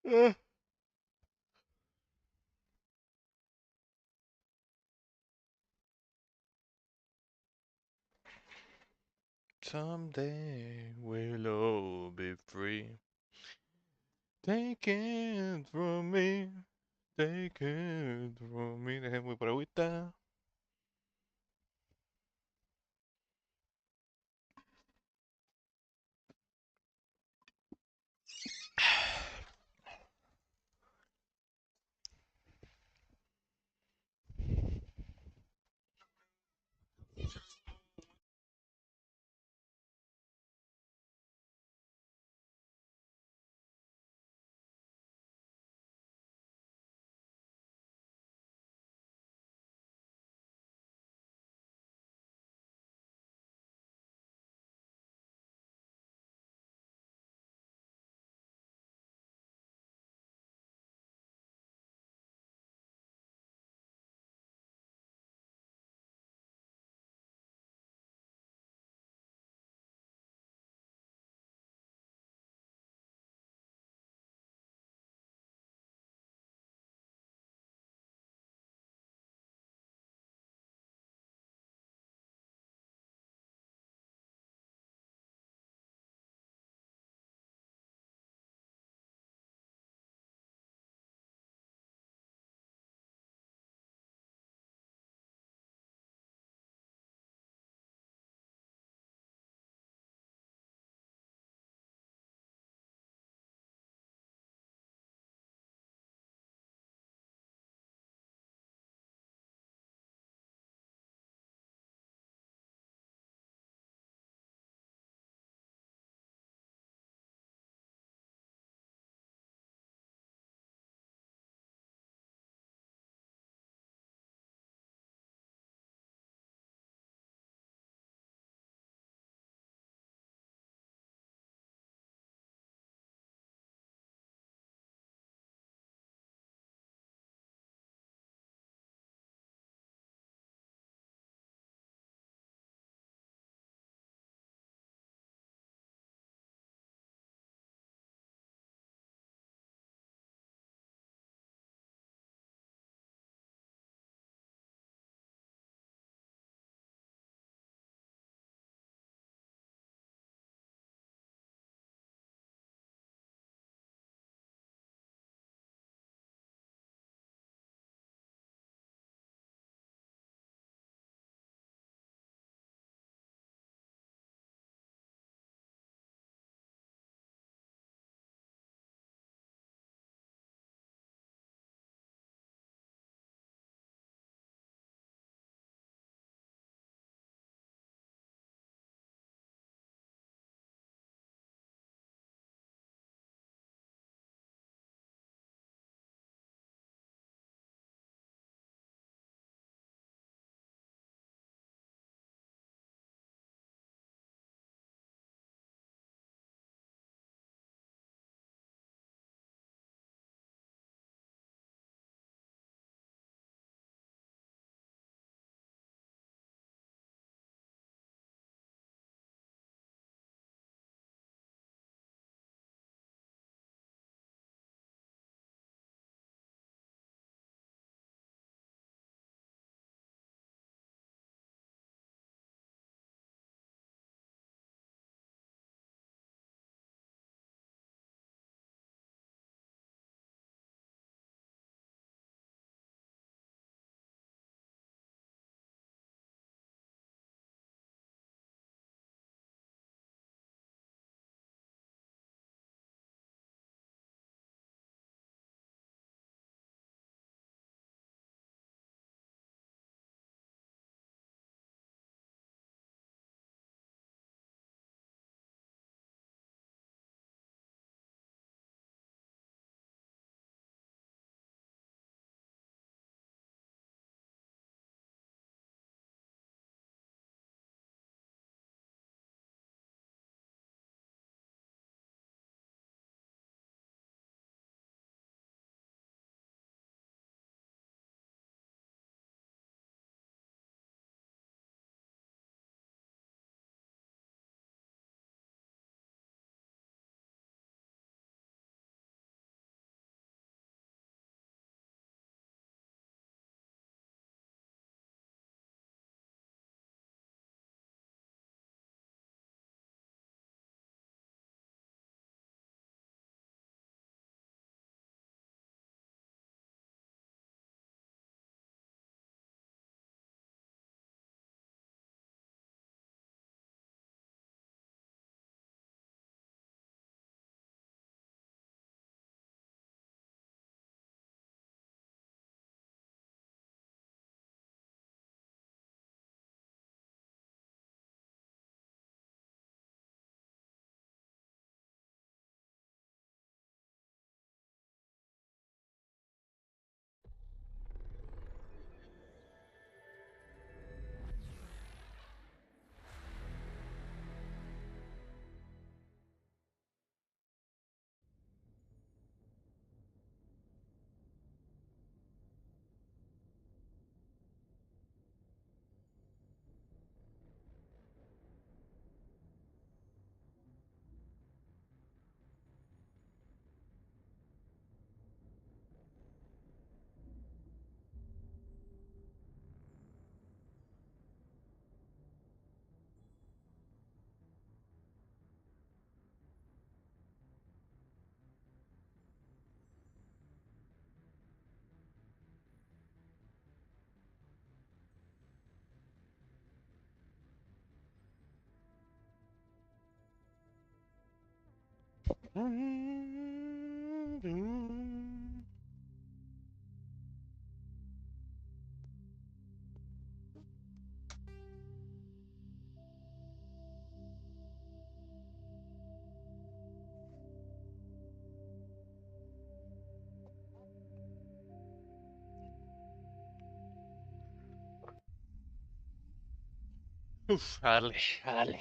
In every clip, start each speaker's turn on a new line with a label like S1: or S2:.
S1: Ah. Someday we'll all be free. Take it from me. Take it from me. Déjenme por agüita. Uf, a darle, a darle.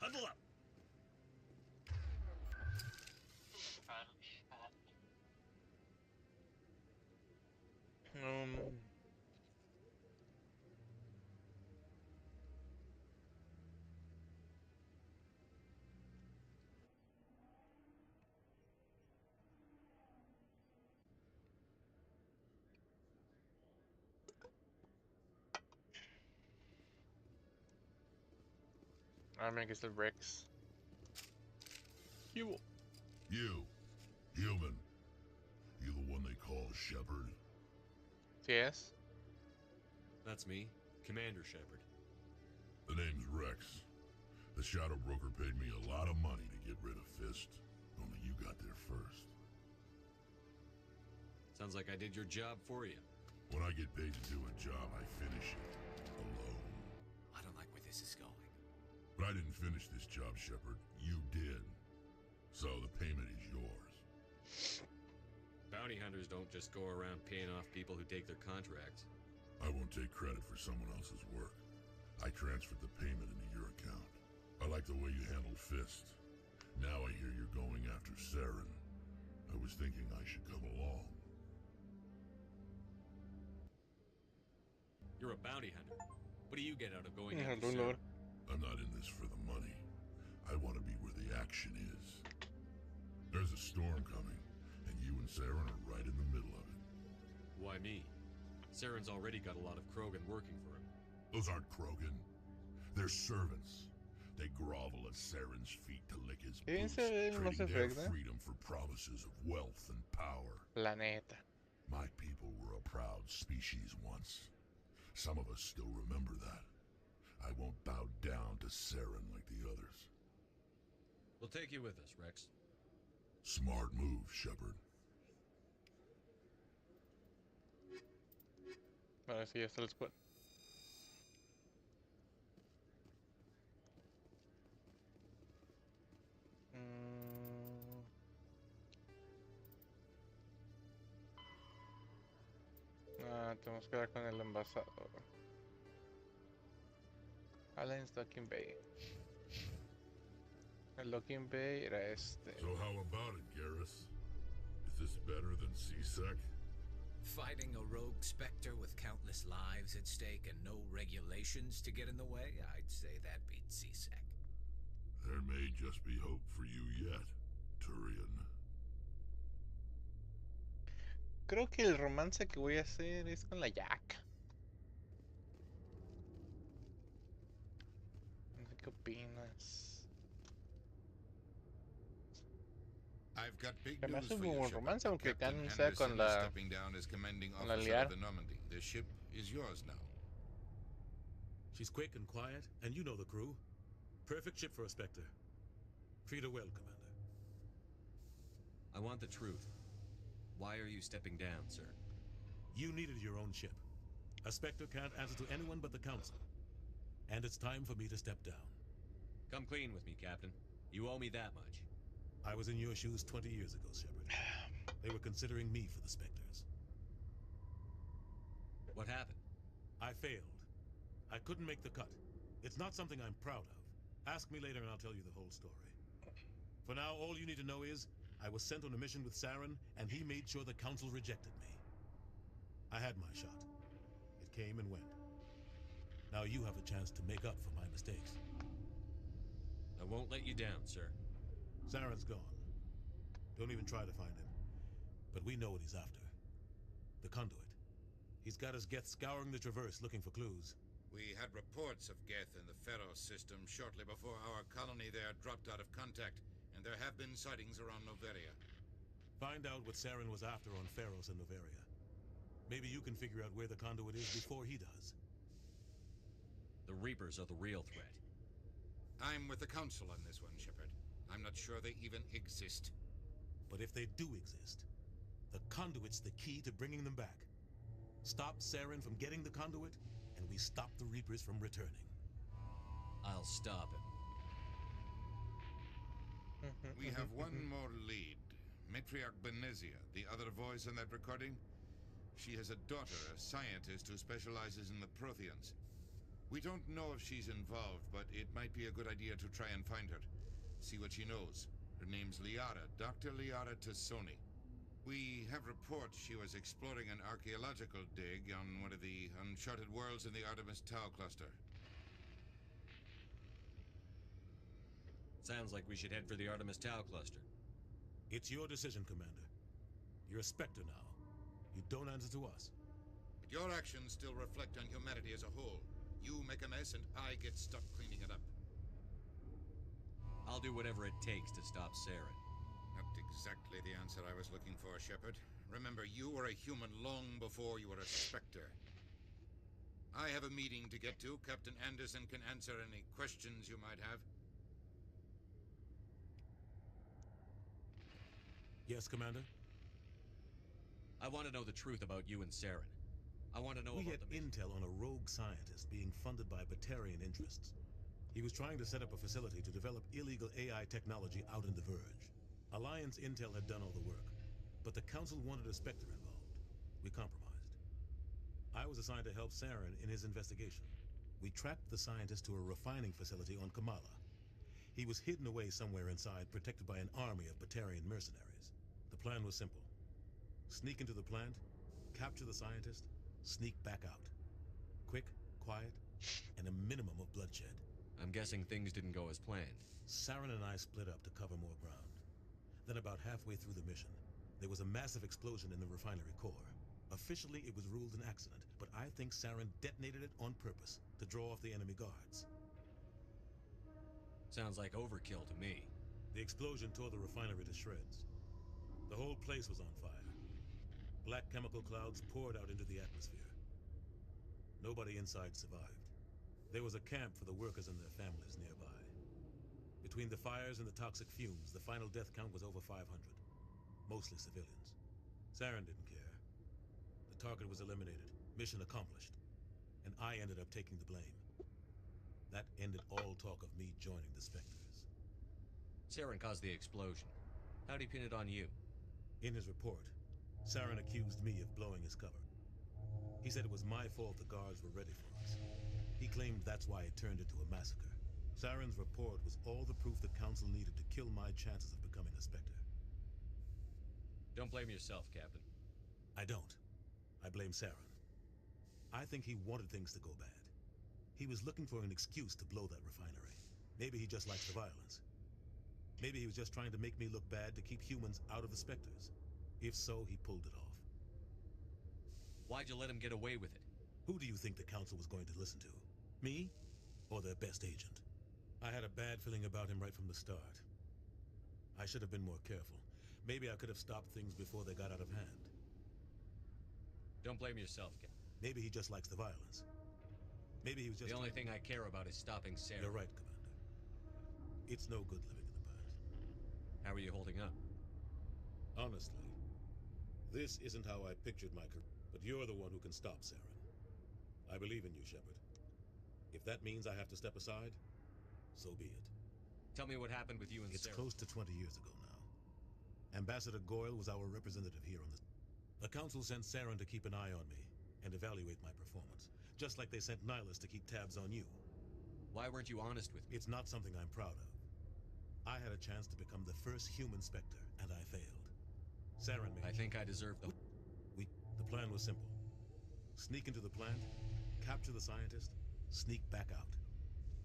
S2: Huddle up.
S1: Um, I'm gonna get the Rex. You.
S3: You, human. You the one they call Shepard?
S1: Yes.
S2: That's me, Commander Shepard.
S3: The name's Rex. The Shadow Broker paid me a lot of money to get rid of Fist. Only you got there first.
S2: Sounds like I did your job for you.
S3: When I get paid to do a job, I finish it. Alone.
S2: I don't like where this is going.
S3: But I didn't finish this job, Shepard. You did. So the payment is yours.
S2: Bounty hunters don't just go around paying off people who take their contracts.
S3: I won't take credit for someone else's work. I transferred the payment into your account. I like the way you handled Fist. Now I hear you're going after Saren. I was thinking I should come along.
S2: You're a bounty hunter. What do you get out of going
S1: Yeah,
S2: after
S1: Lord.
S2: Saren?
S3: I'm not in this for the money. I want to be where the action is. There's a storm coming, and you and Saren are right in the middle of it.
S2: Why me? Saren's already got a lot of Krogan working for him.
S3: Those aren't Krogan. They're servants. They grovel at Saren's feet to lick his boots,
S1: Ese no se
S3: trading their
S1: afecta.
S3: freedom for promises of wealth and power.
S1: La neta.
S3: My people were a proud species once. Some of us still remember that. I won't bow down to Saren like the others.
S2: We'll take you with us, Rex.
S3: Smart move, Shepard.
S1: Ahora sí, ya está el squad. Tenemos que dar con el embajador. Allen's Docking Bay. El Docking Bay era este.
S3: So how about it, Garrus? Is this better than C-Sec?
S4: Fighting a rogue Spectre with countless lives at stake and no regulations to get in the way, I'd say that beats C-Sec.
S3: There may just be hope for you yet, Turian.
S1: Creo que el romance que voy a hacer es con la Jack. No sé qué opinas.
S5: I've got big
S1: Se me
S5: news
S1: hace
S5: for
S1: un
S5: you,
S1: buen
S5: Shepard.
S1: romance, aunque
S5: Captain
S1: Can sea con
S5: Henderson is
S1: la...
S5: stepping down as commanding
S1: con la
S5: officer
S1: liar.
S5: of the Normandy. The ship is yours now.
S6: She's quick and quiet, and you know the crew. Perfect ship for a Spectre. Treat her well, Commander.
S2: I want the truth. Why are you stepping down, sir?
S6: You needed your own ship. A Spectre can't answer to anyone but the Council. And it's time for me to step down.
S2: Come clean with me, Captain. You owe me that much.
S6: I was in your shoes 20 years ago, Shepard. They were considering me for the Spectres.
S2: What happened?
S6: I failed. I couldn't make the cut. It's not something I'm proud of. Ask me later and I'll tell you the whole story. For now, all you need to know is, I was sent on a mission with Saren, and he made sure the Council rejected me. I had my shot. It came and went. Now you have a chance to make up for my mistakes.
S2: I won't let you down, sir.
S6: Saren's gone. Don't even try to find him. But we know what he's after. The conduit. He's got his Geth scouring the Traverse looking for clues.
S5: We had reports of Geth in the Pharaoh system shortly before our colony there dropped out of contact, and there have been sightings around Noveria.
S6: Find out what Saren was after on Pharos and Novaria. Maybe you can figure out where the conduit is before he does.
S2: The Reapers are the real threat.
S5: I'm with the Council on this one, Shepard. I'm not sure they even exist.
S6: But if they do exist, the conduit's the key to bringing them back. Stop Saren from getting the conduit, and we stop the Reapers from returning.
S2: I'll stop him.
S5: We have one more lead. Matriarch Benezia, the other voice in that recording. She has a daughter, a scientist who specializes in the Protheans. We don't know if she's involved, but it might be a good idea to try and find her. See what she knows. Her name's Liara, Dr. Liara Tassoni. We have reports she was exploring an archaeological dig on one of the uncharted worlds in the Artemis Tau cluster.
S2: Sounds like we should head for the Artemis Tau cluster.
S6: It's your decision, Commander. You're a Spectre now. You don't answer to us.
S5: But your actions still reflect on humanity as a whole. You make a mess and I get stuck cleaning it up.
S2: I'll do whatever it takes to stop Saren.
S5: Not exactly the answer I was looking for, Shepard. Remember, you were a human long before you were a Spectre. I have a meeting to get to. Captain Anderson can answer any questions you might have.
S6: Yes, Commander?
S2: I want to know the truth about you and Saren. I want to know
S6: We
S2: about
S6: had
S2: the mission.
S6: intel on a rogue scientist being funded by Batarian interests. He was trying to set up a facility to develop illegal AI technology out in the Verge. Alliance intel had done all the work, but the Council wanted a Spectre involved. We compromised. I was assigned to help Saren in his investigation. We tracked the scientist to a refining facility on Kamala. He was hidden away somewhere inside, protected by an army of Batarian mercenaries. The plan was simple. Sneak into the plant, capture the scientist, sneak back out. Quick, quiet, and a minimum of bloodshed.
S2: I'm guessing things didn't go as planned.
S6: Saren and I split up to cover more ground. Then about halfway through the mission, there was a massive explosion in the refinery core. Officially, it was ruled an accident, but I think Saren detonated it on purpose to draw off the enemy guards.
S2: Sounds like overkill to me.
S6: The explosion tore the refinery to shreds. The whole place was on fire. Black chemical clouds poured out into the atmosphere. Nobody inside survived. There was a camp for the workers and their families nearby. Between the fires and the toxic fumes, the final death count was over 500. Mostly civilians. Saren didn't care. The target was eliminated, mission accomplished. And I ended up taking the blame. That ended all talk of me joining the Spectres.
S2: Saren caused the explosion. How'd he pin it on you?
S6: In his report, Saren accused me of blowing his cover. He said it was my fault the guards were ready for us. He claimed that's why it turned into a massacre. Saren's report was all the proof the Council needed to kill my chances of becoming a Spectre.
S2: Don't blame yourself, Captain.
S6: I don't. I blame Saren. I think he wanted things to go bad. He was looking for an excuse to blow that refinery. Maybe he just likes the violence. Maybe he was just trying to make me look bad to keep humans out of the Spectres. If so, he pulled it off.
S2: Why'd you let him get away with it?
S6: Who do you think the Council was going to listen to? Me? Or their best agent? I had a bad feeling about him right from the start. I should have been more careful. Maybe I could have stopped things before they got out of hand.
S2: Don't blame yourself, Captain.
S6: Maybe he just likes the violence. Maybe he was just...
S2: The only thing I care about is stopping Saren.
S6: You're right, Commander. It's no good living in the past.
S2: How are you holding up?
S6: Honestly, this isn't how I pictured my career. But you're the one who can stop Saren. I believe in you, Shepard. If that means I have to step aside, so be it.
S2: Tell me what happened with you and
S6: It's
S2: Saren.
S6: close to 20 years ago now. Ambassador Goyle was our representative here on the... The Council sent Saren to keep an eye on me and evaluate my performance, just like they sent Nihilus to keep tabs on you.
S2: Why weren't you honest with me?
S6: It's not something I'm proud of. I had a chance to become the first human Spectre, and I failed. Saren made...
S2: I think I deserve the...
S6: The plan was simple. Sneak into the plant, capture the scientist, sneak back out.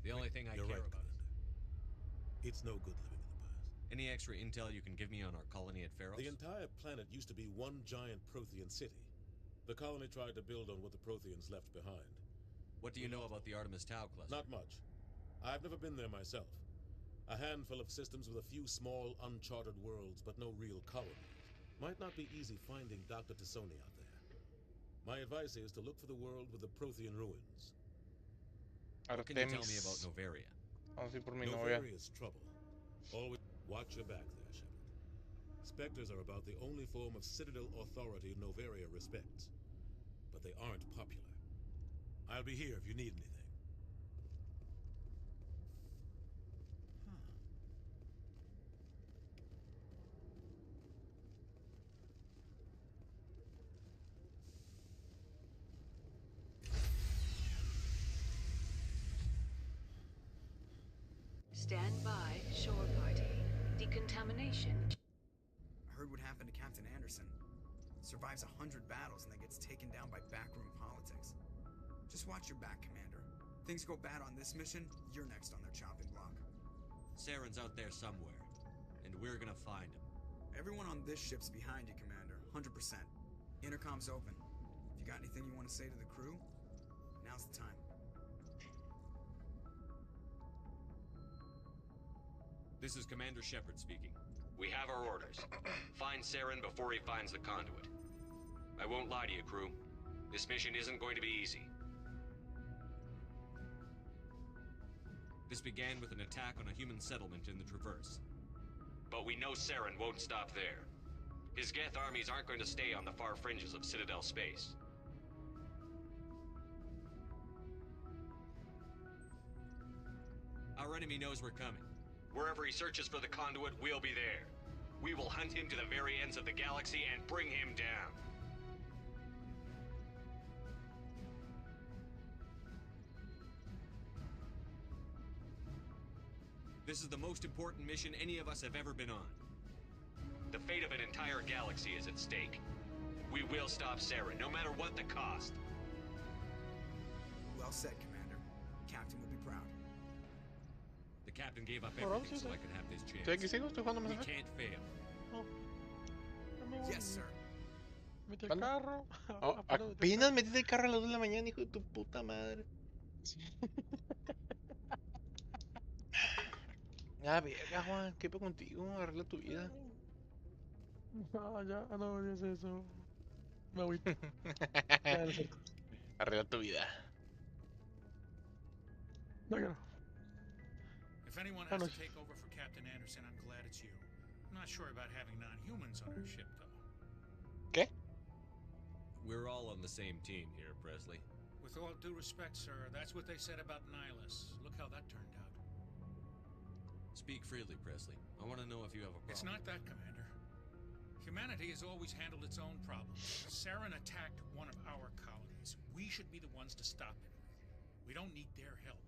S2: The only thing I
S6: You're
S2: care
S6: right,
S2: about is...
S6: Commander. It's no good living in the past.
S2: Any extra intel you can give me on our colony at Pharos?
S6: The entire planet used to be one giant Prothean city. The colony tried to build on what the Protheans left behind.
S2: What do you know about the Artemis Tau cluster?
S6: Not much. I've never been there myself. A handful of systems with a few small, uncharted worlds, but no real colonies. Might not be easy finding Dr. Tassoni out there. My advice is to look for the world with the Prothean ruins.
S2: What can you tell me about
S1: Artemis.
S2: Novaria?
S1: Vamos a ir por mi novia.
S6: Novaria is trouble. Always watch your back there, Shepard. Spectres are about the only form of Citadel authority Novaria respects. But they aren't popular. I'll be here if you need anything.
S7: Stand by, shore party. Decontamination.
S8: I heard what happened to Captain Anderson. Survives 100 battles and then gets taken down by backroom politics. Just watch your back, Commander. Things go bad on this mission, you're next on their chopping block.
S2: Saren's out there somewhere, and we're gonna find him.
S8: Everyone on this ship's behind you, Commander. 100%. Intercom's open. If you got anything you want to say to the crew, now's the time.
S2: This is Commander Shepard speaking. We have our orders. Find Saren before he finds the conduit. I won't lie to you, crew. This mission isn't going to be easy. This began with an attack on a human settlement in the Traverse. But we know Saren won't stop there. His Geth armies aren't going to stay on the far fringes of Citadel space. Our enemy knows we're coming. Wherever he searches for the conduit, we'll be there. We will hunt him to the very ends of the galaxy and bring him down. This is the most important mission any of us have ever been on. The fate of an entire galaxy is at stake. We will stop Saren, no matter what the cost.
S8: Well said, Commander. Captain will be proud.
S2: The captain gave up
S1: Bueno,
S2: everything
S1: sí,
S2: so
S1: sí.
S2: I could have this
S1: Estoy aquí,
S2: chance.
S1: sigo, estoy jugando
S2: We
S1: Mass Effect.
S2: can't fail.
S8: Yes, sir.
S9: Mete el
S1: ¿Cuándo?
S9: carro.
S1: Oh, apenas metiste el carro a las 2 de la mañana, hijo de tu puta madre. Ya, verga, Juan, ¿qué pedo contigo? Arregla tu vida.
S9: No, ya no me digas eso. Me agüito. Ya, no es cierto.
S1: Arregla tu vida.
S9: No, ya no.
S10: If anyone has to take over for Captain Anderson, I'm glad it's you. I'm not sure about having non-humans on our ship, though.
S1: ¿Qué?
S2: We're all on the same team here, Presley.
S10: With all due respect, sir, that's what they said about Nihilus. Look how that turned out.
S2: Speak freely, Presley. I want to know if you have a problem.
S10: It's not that, Commander. Humanity has always handled its own problems. Saren attacked one of our colonies. We should be the ones to stop him. We don't need their help.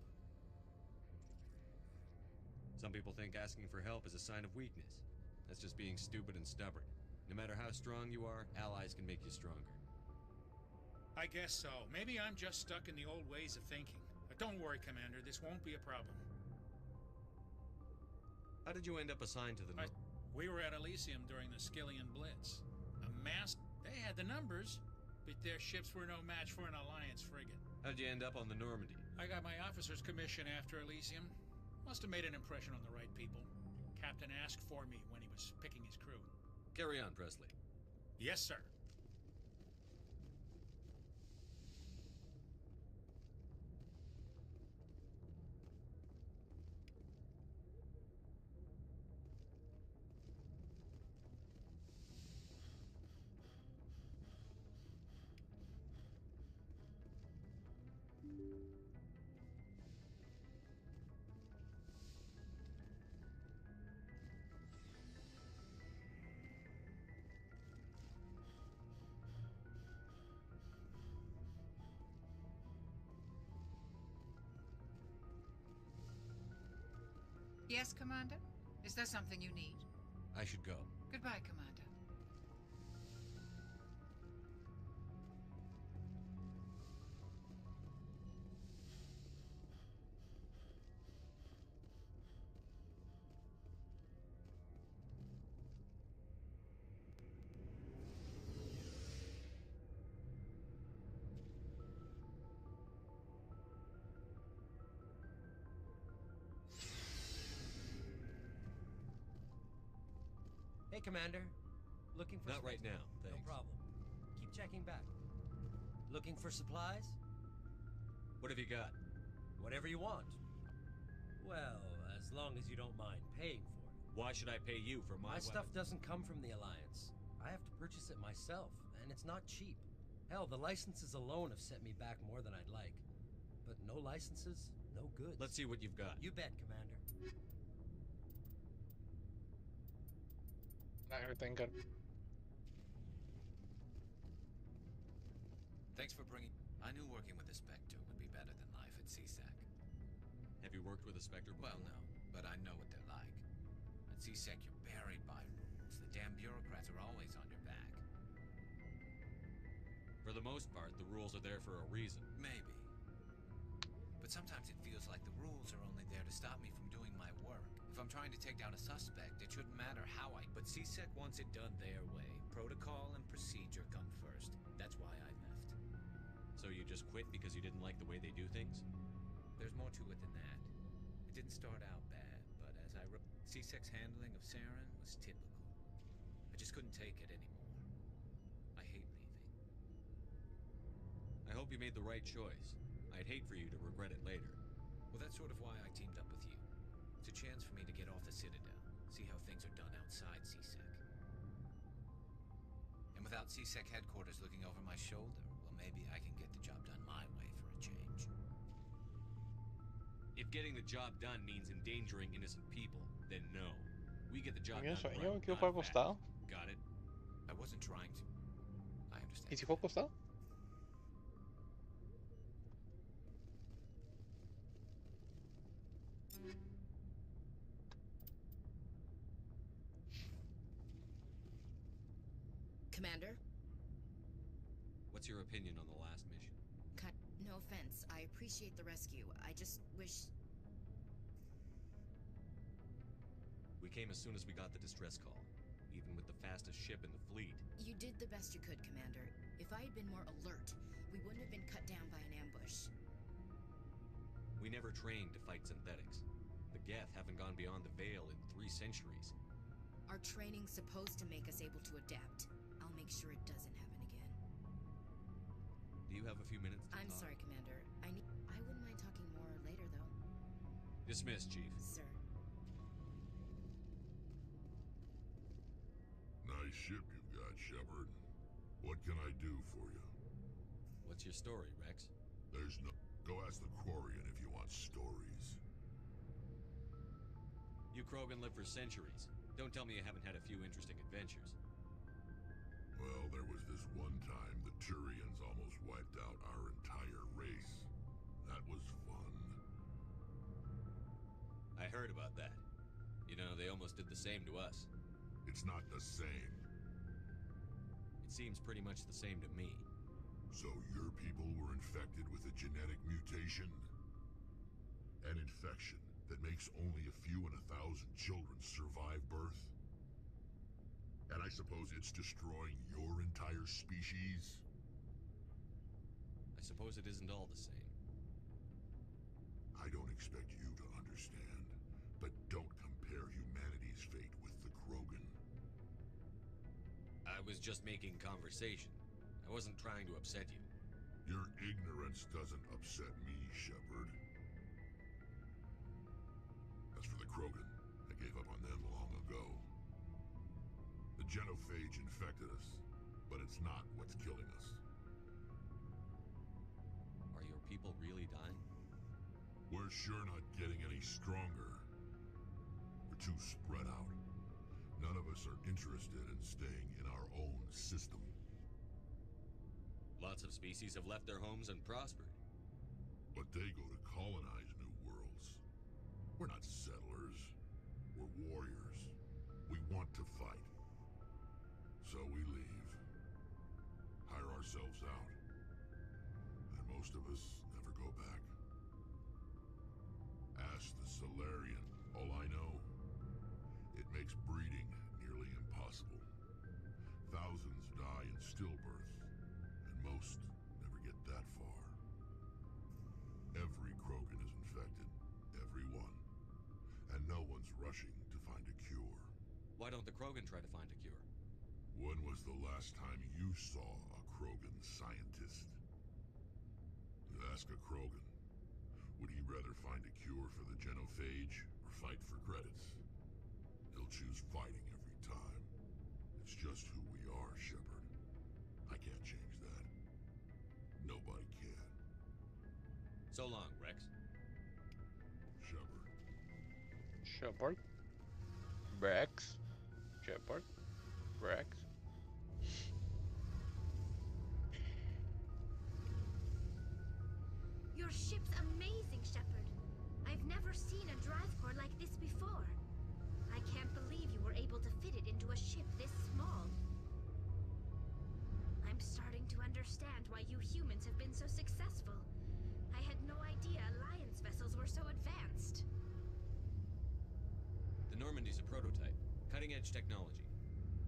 S2: Some people think asking for help is a sign of weakness. That's just being stupid and stubborn. No matter how strong you are, allies can make you stronger.
S10: I guess so. Maybe I'm just stuck in the old ways of thinking. But don't worry, Commander. This won't be a problem.
S2: How did you end up assigned to the
S10: We were at Elysium during the Skillian Blitz. They had the numbers, but their ships were no match for an Alliance frigate.
S2: How'd you end up on the Normandy?
S10: I got my officer's commission after Elysium. Must have made an impression on the right people. Captain asked for me when he was picking his crew.
S2: Carry on, Presley.
S10: Yes, sir.
S11: Yes, Commander? Is there something you need?
S2: I should go.
S11: Goodbye, Commander.
S2: Hey, Commander.
S12: Looking for
S2: Not right
S12: space?
S2: now,
S12: No
S2: thanks.
S12: problem. Keep checking back. Looking for supplies?
S2: What have you got?
S12: Whatever you want. Well, as long as you don't mind paying for it.
S2: Why should I pay you for
S12: My
S2: my
S12: stuff
S2: weapons?
S12: doesn't come from the Alliance. I have to purchase it myself, and it's not cheap. Hell, the licenses alone have set me back more than I'd like. But no licenses, no goods.
S2: Let's see what you've got.
S12: You bet, Commander.
S9: Not everything good.
S4: Thanks for bringing... I knew working with the Spectre would be better than life at CSEC.
S2: Have you worked with a Spectre before?
S4: Well, no, but I know what they're like. At CSEC, you're buried by rules. The damn bureaucrats are always on your back.
S2: For the most part, the rules are there for a reason.
S4: Maybe. But sometimes it feels like the rules are only there to stop me from doing my work. If I'm trying to take down a suspect, it shouldn't matter how I... But CSEC wants it done their way. Protocol and procedure come first. That's why I left.
S2: So you just quit because you didn't like the way they do things?
S4: There's more to it than that. It didn't start out bad, but as I wrote, CSEC's handling of Saren was typical. I just couldn't take it anymore. I hate leaving.
S2: I hope you made the right choice. I'd hate for you to regret it later.
S4: Well, that's sort of why I teamed up with you. It's a chance for me to get off the Citadel, see how things are done outside CSEC. And without CSEC headquarters looking over my shoulder, well, maybe I can get the job done my way for a change.
S2: If getting the job done means endangering innocent people, then no. We get the job
S9: ¿Alguien
S2: done
S9: sueño
S2: right,
S9: que yo
S2: not
S9: fue
S2: fast.
S9: acostado?
S2: Got it?
S4: I wasn't trying to. I understand.
S9: ¿Y si fue acostado?
S13: Commander?
S2: What's your opinion on the last mission?
S13: No offense. I appreciate the rescue. I just wish...
S2: We came as soon as we got the distress call, even with the fastest ship in the fleet.
S13: You did the best you could, Commander. If I had been more alert, we wouldn't have been cut down by an ambush.
S2: We never trained to fight synthetics. The Geth haven't gone beyond the Veil in 3 centuries.
S13: Our training's supposed to make us able to adapt. I'll make sure it doesn't happen again.
S2: Do you have a few minutes to
S13: I'm
S2: talk?
S13: sorry, Commander. I wouldn't mind talking more later, though.
S2: Dismissed, Chief.
S13: Sir.
S3: Nice ship you've got, Shepard. What can I do for you?
S2: What's your story, Rex?
S3: There's no... Go ask the Quarian if you want stories.
S2: You Krogan lived for centuries. Don't tell me you haven't had a few interesting adventures.
S3: Well, there was this one time the Turians almost wiped out our entire race. That was fun.
S2: I heard about that. You know, they almost did the same to us.
S3: It's not the same.
S2: It seems pretty much the same to me.
S3: So your people were infected with a genetic mutation? An infection that makes only a few in 1,000 children survive birth? And I suppose it's destroying your entire species?
S2: I suppose it isn't all the same.
S3: I don't expect you to understand, but don't compare humanity's fate with the Krogan.
S2: I was just making conversation. I wasn't trying to upset you.
S3: Your ignorance doesn't upset me, Shepard. As for the Krogan, I gave up on them long ago. The genophage infected us, but it's not what's killing us.
S2: Are your people really dying?
S3: We're sure not getting any stronger. We're too spread out. None of us are interested in staying in our own system.
S2: Lots of species have left their homes and prospered.
S3: But they go to colonize new worlds. We're not settlers. We're warriors. We want to fight. So we leave. Hire ourselves out. And most of us never go back. Ask the Solarian. All I know, it makes breeding nearly impossible. Thousands die in stillbirth, and most never get that far. Every Krogan is infected. Every one. And no one's rushing to find a cure.
S2: Why don't the Krogan try to find a cure?
S3: When was the last time you saw a Krogan scientist? You ask a Krogan, would he rather find a cure for the genophage or fight for credits? He'll choose fighting every time. It's just who we are, Shepard. I can't change that. Nobody can.
S2: So long, Rex.
S3: Shepard.
S1: Shepard. Rex. Shepard. Rex.
S13: Your ship's amazing, Shepard. I've never seen a drive core like this before. I can't believe you were able to fit it into a ship this small. I'm starting to understand why you humans have been so successful. I had no idea Alliance vessels were so advanced.
S2: The Normandy's a prototype. Cutting-edge technology.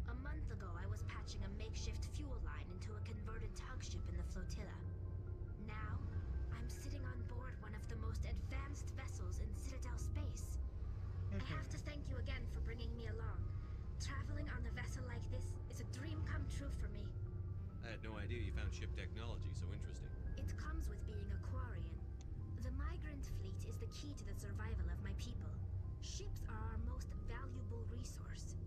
S13: A month ago, I was patching a makeshift fuel line into a converted tug ship in the flotilla. Now, I'm sitting on board one of the most advanced vessels in Citadel space. I have to thank you again for bringing me along. Traveling on a vessel like this is a dream come true for me.
S2: I had no idea you found ship technology so interesting.
S13: It comes with being a Quarian. The migrant fleet is the key to the survival of my people. Ships are our most valuable resource.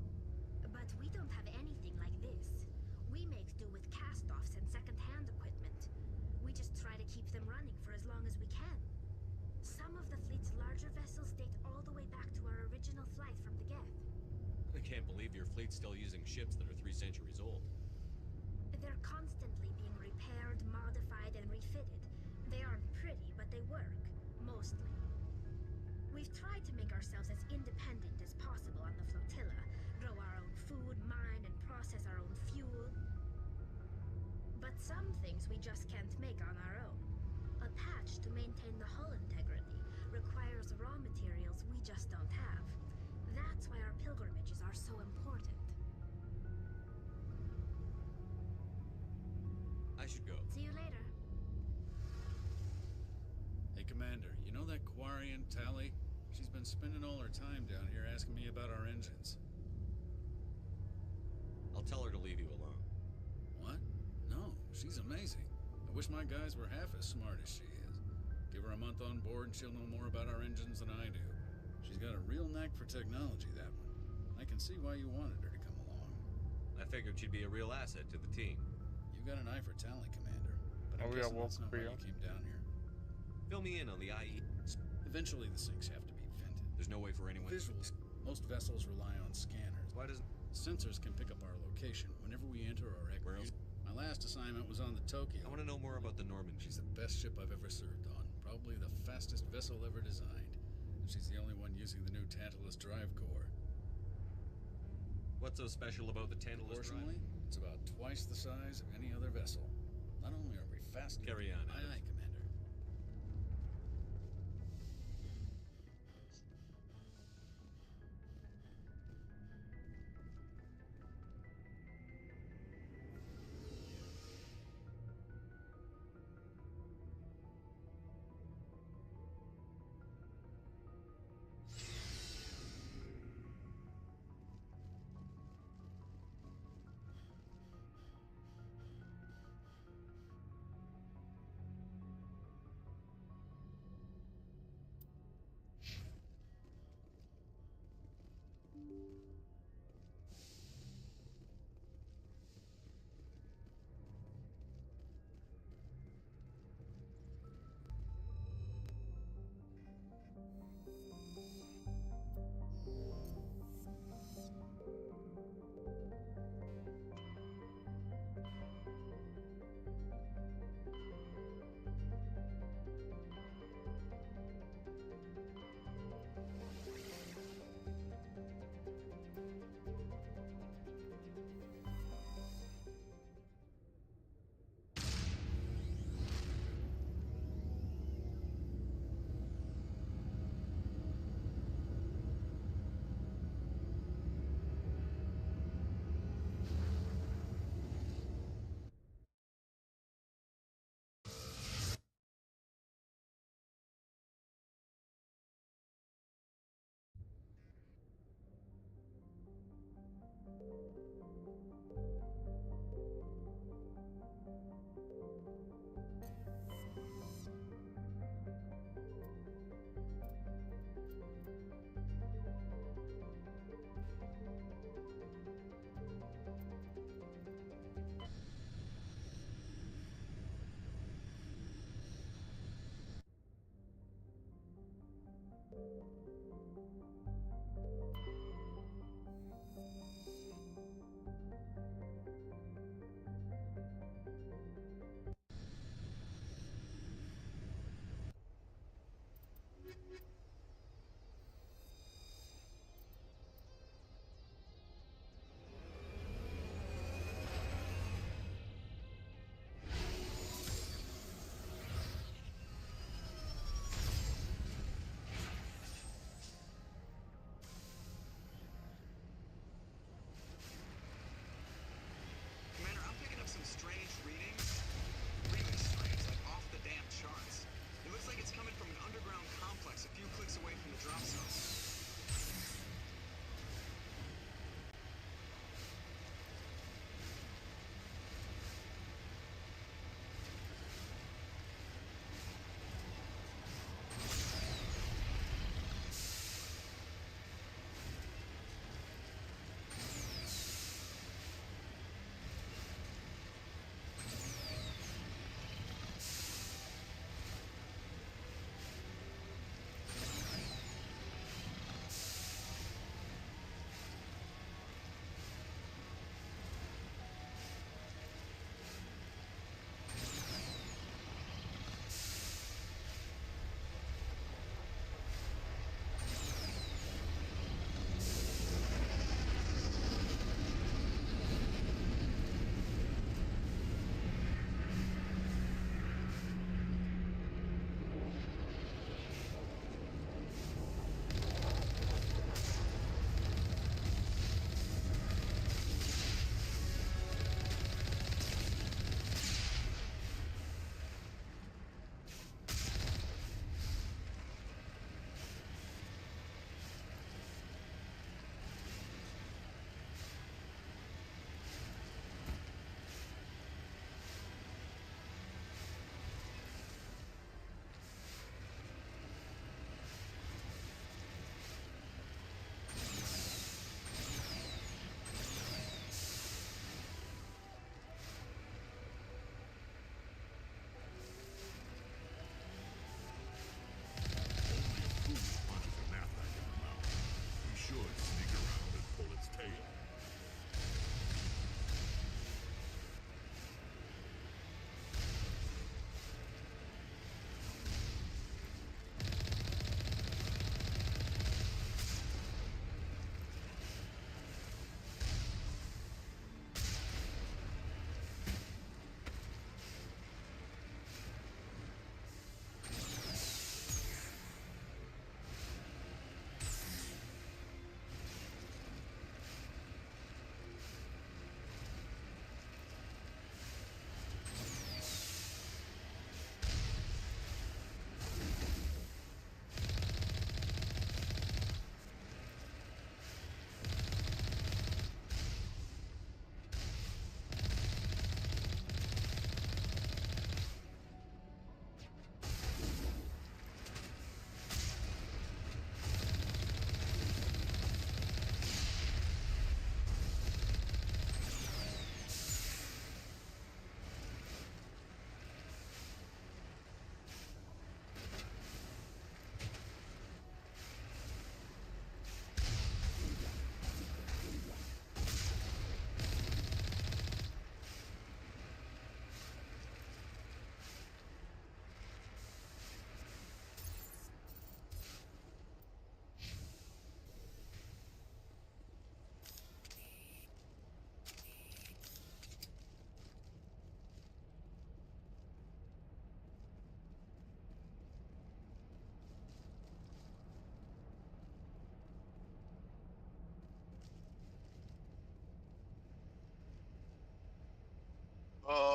S13: But we don't have anything like this. We make do with cast-offs and second-hand equipment. We just try to keep them running for as long as we can. Some of the fleet's larger vessels date all the way back to our original flight from the Geth.
S2: I can't believe your fleet's still using ships that are 3 centuries old.
S13: They're constantly being repaired, modified, and refitted. They aren't pretty, but they work. Mostly. We've tried to make ourselves as independent as possible on the flotilla. Grow our own food, mine, and process our own fuel. But some things we just can't make on our own. A patch to maintain the hull integrity requires raw materials we just don't have. That's why our pilgrimages are so important.
S2: I should go.
S13: See you later.
S14: Hey, Commander, you know that Quarian, Tally? She's been spending all her time down here asking me about our engines.
S2: I'll tell her to leave you alone.
S14: What? No, she's amazing. I wish my guys were half as smart as she is. Give her a month on board and she'll know more about our engines than I do. She's got a real knack for technology, that one. I can see why you wanted her to come along.
S2: I figured she'd be a real asset to the team.
S14: You got an eye for Tally, Commander. But I'm guessing that's not why you came down here.
S2: Fill me in on the IE.
S14: Eventually the sinks have to be vented.
S2: There's no way for anyone...
S14: Visuals. Most vessels rely on scanners.
S2: Why doesn't...
S14: Sensors can pick up our location whenever we enter or exit.
S2: Where else?
S14: My last assignment was on the Tokyo.
S2: I want to know more about the Normandy.
S14: She's the best ship I've ever served on. Probably the fastest vessel ever designed. And she's the only one using the new Tantalus drive core.
S2: What's so special about the Tantalus drive?
S14: Proportionally, it's about twice the size of any other vessel. Not only are we fast...
S2: Carry on,
S14: Aye, aye, Commander.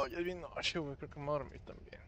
S9: ya es bien noche, güey. Creo que me voy a dormir también.